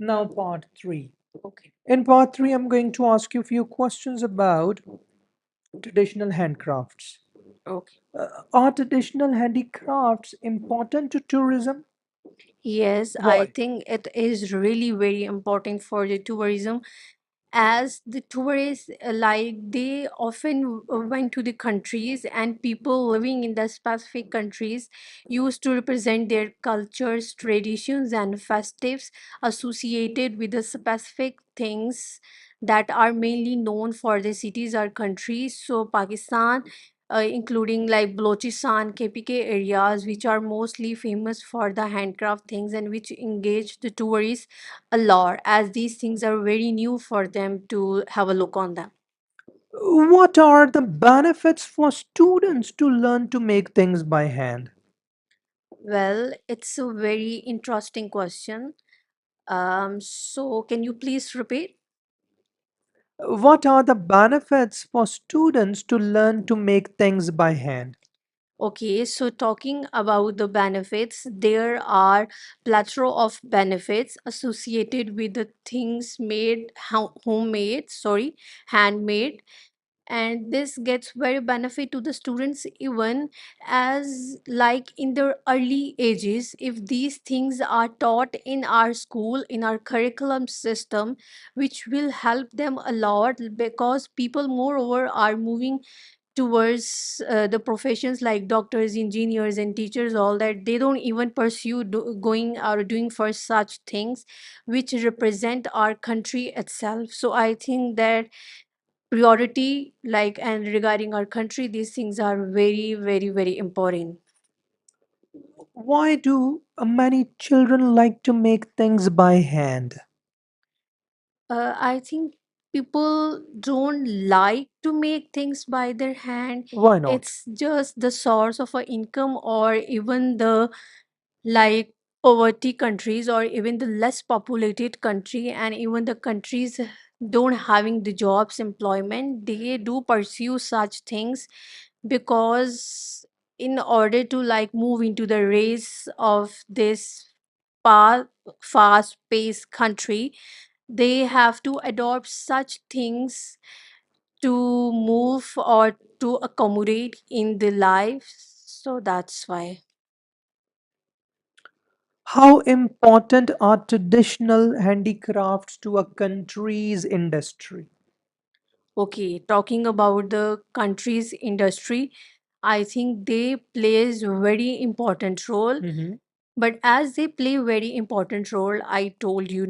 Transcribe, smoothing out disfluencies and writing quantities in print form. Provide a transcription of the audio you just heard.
Now, part three. Okay. In part three, I'm going to ask you a few questions about traditional handcrafts. Okay. Are traditional handicrafts important to tourism? Yes, I Why? think it is really very important for the tourism, as the tourists like they often went to the countries, and people living in the specific countries used to represent their cultures, traditions and festives associated with the specific things that are mainly known for the cities or countries. So Pakistan, including like Balochistan, KPK areas, which are mostly famous for the handcraft things and which engage the tourists a lot, as these things are very new for them to have a look on them. What are the benefits for students to learn to make things by hand? Well, it's a very interesting question. So can you please repeat? What are the benefits for students to learn to make things by hand? Okay, so talking about the benefits, there are plethora of benefits associated with the things made homemade, sorry, handmade, and this gets very benefit to the students, even as like in their early ages, if these things are taught in our school, in our curriculum system, which will help them a lot, because people moreover are moving towards the professions like doctors, engineers and teachers, all that they don't even pursue going or doing for such things which represent our country itself. So I think that priority, like, and regarding our country, these things are very very very important. Why do many children like to make things by hand? I think people don't like to make things by their hand. Why not? It's just the source of a income, or even the like poverty countries, or even the less populated country, and even the countries don't having the jobs employment, they do pursue such things, because in order to like move into the race of this fast paced country, they have to adopt such things to move or to accommodate in the life. So that's why. How important are traditional handicrafts to a country's industry? Okay, talking about the country's industry, I think they plays very important role. Mhm. But as they play very important role, I told you